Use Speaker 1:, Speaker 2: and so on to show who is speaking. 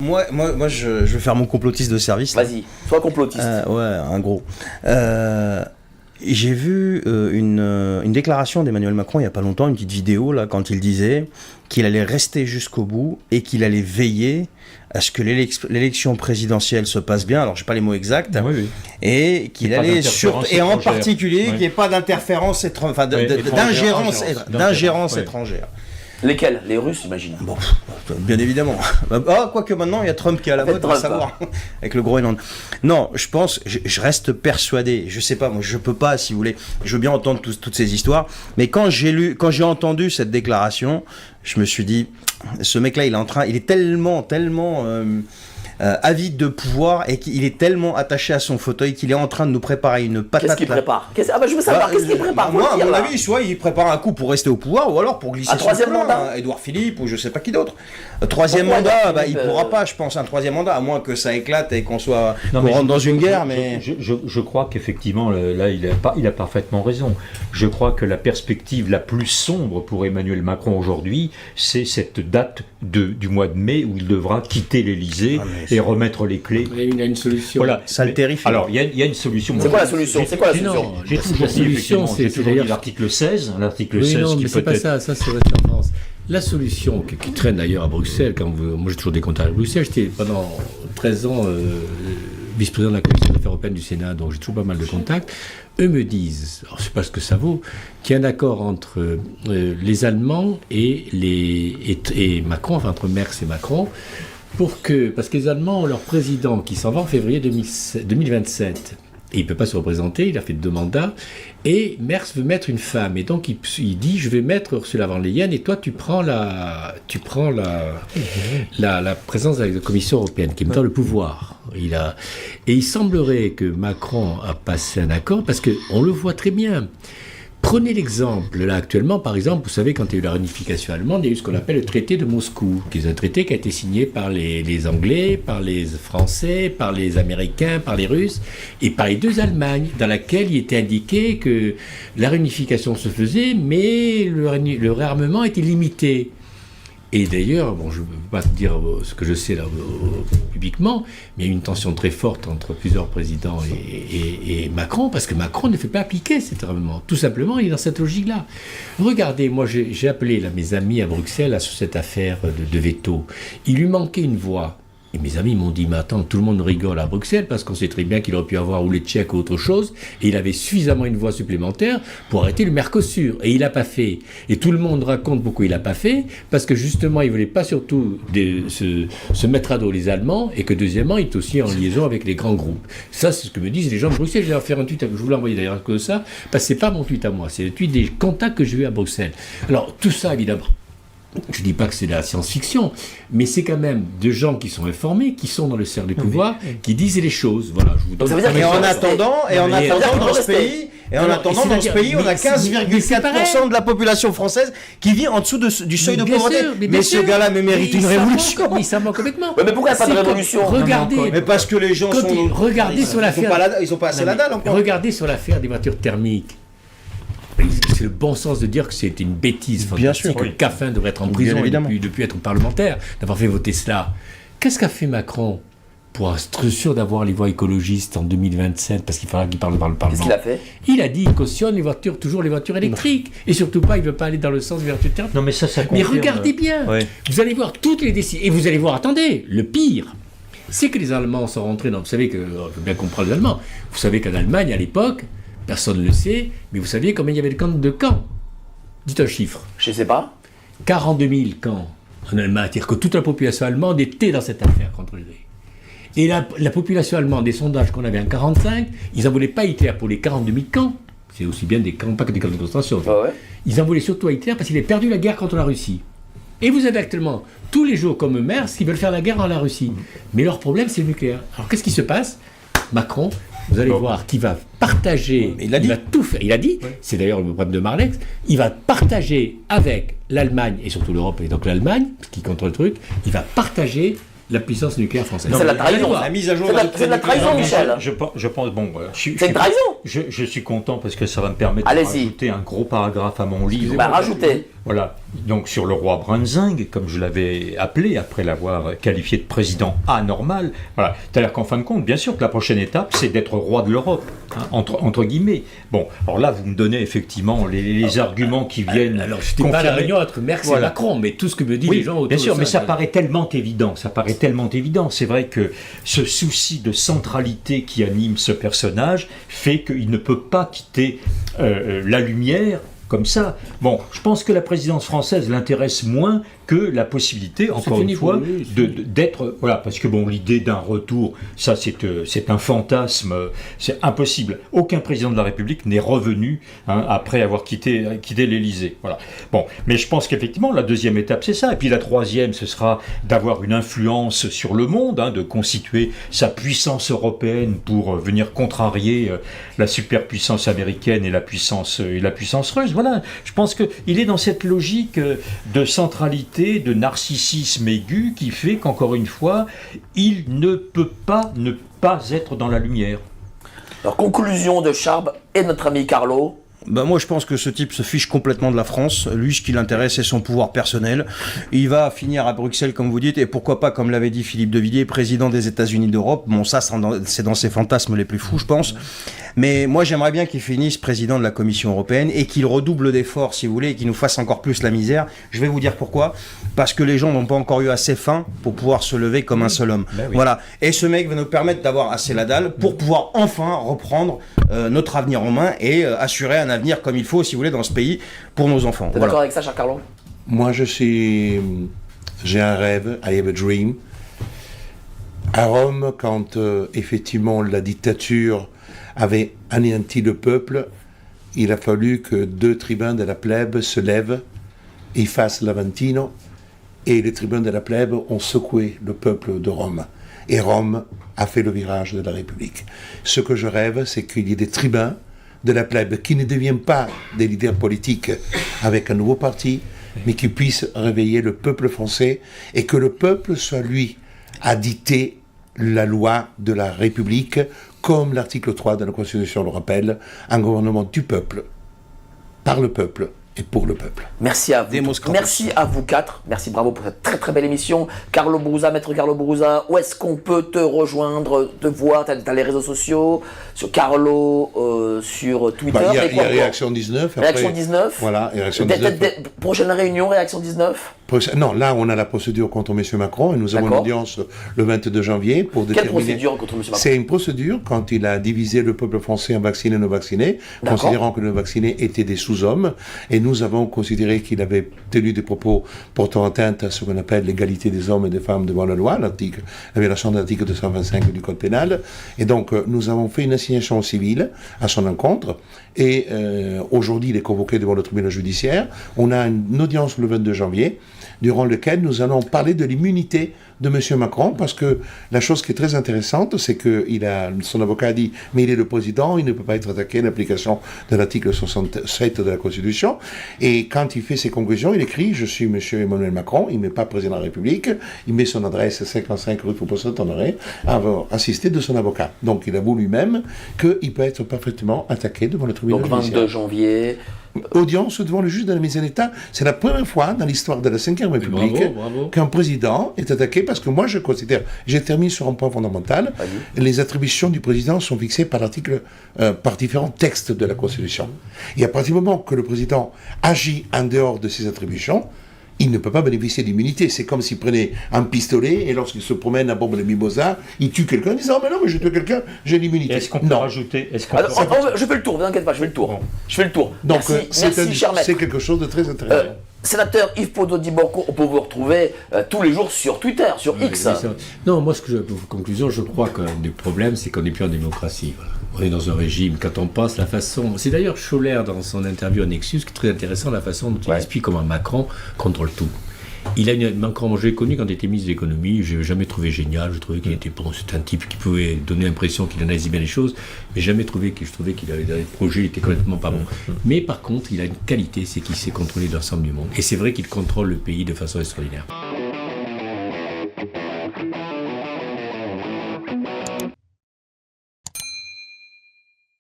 Speaker 1: moi je vais faire mon complotiste de service.
Speaker 2: Vas-y, sois complotiste.
Speaker 1: Ouais, un gros. J'ai vu une déclaration d'Emmanuel Macron il n'y a pas longtemps, une petite vidéo là, quand il disait qu'il allait rester jusqu'au bout et qu'il allait veiller à ce que l'élection présidentielle se passe bien. Alors, je n'ai pas les mots exacts.
Speaker 3: Oui.
Speaker 1: Et qu'il allait et en particulier qu'il n'y ait pas d'interférence d'ingérence étrangère.
Speaker 2: Lesquels? Les Russes, j'imagine.
Speaker 1: Bon, bien évidemment. Quoique maintenant, il y a Trump qui est à la mode, on va savoir, avec le Groenland. Non, je pense, je reste persuadé, je sais pas, moi je peux pas, si vous voulez, je veux bien entendre toutes ces histoires, mais quand j'ai entendu cette déclaration, je me suis dit, ce mec-là, il est tellement avide de pouvoir et qu'il est tellement attaché à son fauteuil qu'il est en train de nous préparer une patate.
Speaker 2: Qu'est-ce qu'il prépare? Je veux savoir, qu'est-ce qu'il prépare?
Speaker 1: Moi, à mon avis, soit il prépare un coup pour rester au pouvoir, ou alors pour glisser
Speaker 2: un troisième mandat.
Speaker 1: Édouard Philippe, ou je sais pas qui d'autre. Troisième mandat, il pourra pas, je pense, un troisième mandat, à moins que ça éclate et qu'on rentre dans une guerre. Mais
Speaker 3: je crois qu'effectivement, là, il a parfaitement raison. Je crois que la perspective la plus sombre pour Emmanuel Macron aujourd'hui, c'est cette date du mois de mai où il devra quitter l'Élysée et remettre les clés.
Speaker 4: Il y a une solution.
Speaker 3: Voilà.
Speaker 1: Ça le terrifie.
Speaker 3: Alors, il y a une solution.
Speaker 2: C'est quoi la solution?
Speaker 3: J'ai toujours dit l'article 16. L'article 16
Speaker 4: non,
Speaker 3: qui
Speaker 4: mais c'est pas ça. Ça, c'est resté en France. La solution qui traîne d'ailleurs à Bruxelles, moi j'ai toujours des contacts à Bruxelles, j'étais pendant 13 ans vice-président de la Commission des affaires européennes du Sénat, donc j'ai toujours pas mal de contacts. Eux me disent, alors je sais pas ce que ça vaut, qu'il y a un accord entre les Allemands et Macron, enfin entre Merkel et Macron, parce que les Allemands ont leur président qui s'en va en février 2027. Et il ne peut pas se représenter, il a fait 2 mandats, et Merz veut mettre une femme, et donc il dit, je vais mettre Ursula von der Leyen, et toi tu prends la présence de la Commission européenne, qui est maintenant le pouvoir. Et il semblerait que Macron a passé un accord, parce qu'on le voit très bien. Prenez l'exemple, là actuellement, par exemple, vous savez, quand il y a eu la réunification allemande, il y a eu ce qu'on appelle le traité de Moscou, qui est un traité qui a été signé par les Anglais, par les Français, par les Américains, par les Russes, et par les 2 Allemagnes, dans laquelle il était indiqué que la réunification se faisait, mais le réarmement était limité. Et d'ailleurs, je ne peux pas dire ce que je sais là publiquement, mais il y a une tension très forte entre plusieurs présidents et Macron, parce que Macron ne fait pas appliquer cet armement. Tout simplement, il est dans cette logique-là. Regardez, moi j'ai appelé mes amis à Bruxelles sur cette affaire de veto. Il lui manquait une voix. Et mes amis m'ont dit, mais attends, tout le monde rigole à Bruxelles parce qu'on sait très bien qu'il aurait pu avoir ou les Tchèques ou autre chose, et il avait suffisamment une voix supplémentaire pour arrêter le Mercosur, et il n'a pas fait. Et tout le monde raconte pourquoi il n'a pas fait, parce que justement, il ne voulait pas surtout se mettre à dos les Allemands, et que deuxièmement, il est aussi en liaison avec les grands groupes. Ça, c'est ce que me disent les gens de Bruxelles. Je vais leur faire un tweet, je vous l'ai envoyé d'ailleurs que ça, parce que ce n'est pas mon tweet à moi, c'est le tweet des contacts que j'ai eu à Bruxelles. Alors, tout ça, évidemment, je ne dis pas que c'est de la science-fiction, mais c'est quand même de gens qui sont informés, qui sont dans le cercle du pouvoir, qui disent les choses. Voilà, je vous donne.
Speaker 1: Et en attendant, dans ce pays, on a 15,4% de la population française qui vit en dessous du seuil de pauvreté. Mais ce gars-là mérite une révolution.
Speaker 4: Mais ça manque complètement.
Speaker 2: Mais pourquoi il n'y a pas de révolution?
Speaker 4: Regardez.
Speaker 1: Mais parce que les gens sont.
Speaker 4: Regardez sur l'affaire.
Speaker 1: Ils n'ont pas assez la dalle encore.
Speaker 4: Regardez sur l'affaire des voitures thermiques. C'est le bon sens de dire que c'est une bêtise fantastique, que Caffin devrait être en prison depuis être parlementaire, d'avoir fait voter cela. Qu'est-ce qu'a fait Macron pour être sûr d'avoir les voix écologistes en 2027, parce qu'il faudra qu'il parle devant le Parlement?
Speaker 2: Qu'est-ce qu'il a fait?
Speaker 4: Il a dit qu'il cautionne toujours les voitures électriques, et surtout pas, il ne veut pas aller dans le sens des voitures thermiques.
Speaker 3: Non, mais ça confirme.
Speaker 4: Mais regardez bien, vous allez voir toutes les décisions, et vous allez voir, attendez, le pire, c'est que les Allemands sont rentrés dans... Vous savez il faut bien comprendre les Allemands. Vous savez qu'en Allemagne, à l'époque, personne ne le sait, mais vous saviez combien il y avait de camps? Dites un chiffre.
Speaker 2: Je ne sais pas.
Speaker 4: 42 000 camps en Allemagne. C'est-à-dire que toute la population allemande était dans cette affaire contre Hitler. Et la population allemande, des sondages qu'on avait en 1945, ils n'en voulaient pas Hitler pour les 42 000 camps. C'est aussi bien des camps, pas que des camps de concentration. Ils en voulaient surtout à Hitler parce qu'il avait perdu la guerre contre la Russie. Et vous avez actuellement, tous les jours comme Merz, qui veulent faire la guerre en la Russie. Mais leur problème, c'est le nucléaire. Alors qu'est-ce qui se passe? Macron, vous allez voir qu'il va partager, il va tout faire. Il a dit, c'est d'ailleurs le problème de Marlex, il va partager avec l'Allemagne, et surtout l'Europe, et donc l'Allemagne, qui contrôle le truc, il va partager la puissance nucléaire française.
Speaker 2: C'est la trahison.
Speaker 1: La mise à jour
Speaker 2: c'est de la trahison, Michel.
Speaker 3: Je pense,
Speaker 2: c'est une trahison.
Speaker 3: Je suis content parce que ça va me permettre de rajouter un gros paragraphe à mon livre.
Speaker 2: Rajoutez.
Speaker 3: Voilà, donc sur le roi Brunzing, comme je l'avais appelé, après l'avoir qualifié de président anormal. Voilà. C'est-à-dire qu'en fin de compte, bien sûr que la prochaine étape, c'est d'être roi de l'Europe, hein, entre guillemets. Bon, alors là, vous me donnez effectivement les arguments qui viennent.
Speaker 4: Alors, je n'étais pas à la réunion entre Merkel et Macron, mais tout ce que me disent les gens autour
Speaker 3: bien sûr,
Speaker 4: de ça.
Speaker 3: mais ça paraît tellement évident. C'est vrai que ce souci de centralité qui anime ce personnage fait qu'il ne peut pas quitter la lumière comme ça. Bon, je pense que la présidence française l'intéresse moins que la possibilité, encore une fois, d'être... Voilà, parce que bon, l'idée d'un retour, ça c'est un fantasme, c'est impossible. Aucun président de la République n'est revenu après avoir quitté l'Élysée. Voilà. Bon, mais je pense qu'effectivement, la deuxième étape, c'est ça. Et puis la troisième, ce sera d'avoir une influence sur le monde, de constituer sa puissance européenne pour venir contrarier la superpuissance américaine et la puissance russe. Voilà, je pense qu'il est dans cette logique de centralité, de narcissisme aigu qui fait qu'encore une fois, il ne peut pas ne pas être dans la lumière.
Speaker 2: Alors, conclusion de Charb et notre ami Carlo.
Speaker 1: Moi je pense que ce type se fiche complètement de la France. Lui, ce qui l'intéresse, c'est son pouvoir personnel. Il va finir à Bruxelles, comme vous dites, et pourquoi pas, comme l'avait dit Philippe de Villiers, président des États-Unis d'Europe. Bon, ça, c'est dans ses fantasmes les plus fous, je pense. Mais moi, j'aimerais bien qu'il finisse président de la Commission européenne et qu'il redouble d'efforts, si vous voulez, et qu'il nous fasse encore plus la misère. Je vais vous dire pourquoi. Parce que les gens n'ont pas encore eu assez faim pour pouvoir se lever comme un seul homme. Ben oui. Voilà. Et ce mec va nous permettre d'avoir assez la dalle pour pouvoir enfin reprendre notre avenir en main et assurer un avenir comme il faut, si vous voulez, dans ce pays pour nos enfants.
Speaker 2: T'es d'accord avec ça, cher Carlo?
Speaker 5: Moi, j'ai un rêve, I have a dream. À Rome, quand effectivement la dictature avait anéanti le peuple, il a fallu que 2 tribuns de la plèbe se lèvent et fassent l'Aventino, et les tribuns de la plèbe ont secoué le peuple de Rome. Et Rome a fait le virage de la République. Ce que je rêve, c'est qu'il y ait des tribuns de la plèbe qui ne deviennent pas des leaders politiques avec un nouveau parti, mais qui puissent réveiller le peuple français et que le peuple soit lui à dicter la loi de la République, comme l'article 3 de la Constitution le rappelle, un gouvernement du peuple, par le peuple et pour le peuple.
Speaker 2: Merci à vous. Merci à vous 4. Merci, bravo pour cette très très belle émission. Carlo Boruzza, maître Carlo Boruzza, où est-ce qu'on peut te rejoindre, te voir? T'as les réseaux sociaux, sur Carlo, sur Twitter.
Speaker 5: Il y a Réaction 19.
Speaker 2: Réaction 19.
Speaker 5: Voilà, Réaction 19.
Speaker 2: Prochaine réunion, Réaction 19.
Speaker 5: Non, là on a la procédure contre M. Macron et nous avons une audience le 22 janvier pour déterminer...
Speaker 2: Quelle procédure contre M. Macron?
Speaker 5: C'est une procédure quand il a divisé le peuple français en vaccinés et non vaccinés, considérant que les non-vaccinés étaient des sous-hommes, et nous avons considéré qu'il avait tenu des propos portant atteinte à ce qu'on appelle l'égalité des hommes et des femmes devant la loi, la violation de l'article 225 du Code pénal, et donc nous avons fait une assignation civile à son encontre, et aujourd'hui il est convoqué devant le tribunal judiciaire. On a une audience le 22 janvier, durant lequel nous allons parler de l'immunité de M. Macron, parce que la chose qui est très intéressante, c'est que son avocat a dit « mais il est le président, il ne peut pas être attaqué à l'application de l'article 67 de la Constitution ». Et quand il fait ses conclusions, il écrit « je suis M. Emmanuel Macron », il ne met pas président de la République, il met son adresse 55 rue Faubourg-Saint-Honoré, assisté de son avocat. Donc il avoue lui-même qu'il peut être parfaitement attaqué devant le tribunal judiciaire.
Speaker 2: Donc 22 janvier...
Speaker 5: Audience devant le juge de la mise en état. C'est la première fois dans l'histoire de la Ve République qu'un président est attaqué, parce que moi je considère, j'ai terminé sur un point fondamental, les attributions du président sont fixées par par différents textes de la Constitution. Et à partir du moment que le président agit en dehors de ses attributions, il ne peut pas bénéficier d'immunité. C'est comme s'il prenait un pistolet et lorsqu'il se promène à bord de Mimosa, il tue quelqu'un en disant « mais non, mais je tue quelqu'un, j'ai l'immunité ».
Speaker 3: Est-ce qu'on peut rajouter
Speaker 2: je fais le tour, ne vous inquiétez pas, je fais le tour.
Speaker 3: Bon.
Speaker 2: Je fais le tour.
Speaker 5: Donc
Speaker 2: merci cher maître.
Speaker 5: c'est quelque chose de très intéressant.
Speaker 2: Sénateur Yves Pozzo-di-Borgo, on peut vous retrouver tous les jours sur Twitter, sur X.
Speaker 4: Non, moi, conclusion, je crois qu'un des problèmes, c'est qu'on n'est plus en démocratie. Voilà. On est dans un régime, quand on passe la façon... C'est d'ailleurs Scholler, dans son interview à Nexus, qui est très intéressant, la façon dont il explique comment Macron contrôle tout. Il a Macron, j'ai connu quand il était ministre de l'économie, je l'ai jamais trouvé génial, je trouvais qu'il était bon, c'est un type qui pouvait donner l'impression qu'il analysait bien les choses, mais jamais trouvé je trouvais qu'il avait des projets, il était complètement pas bon. Mais par contre, il a une qualité, c'est qu'il sait contrôler l'ensemble du monde. Et c'est vrai qu'il contrôle le pays de façon extraordinaire.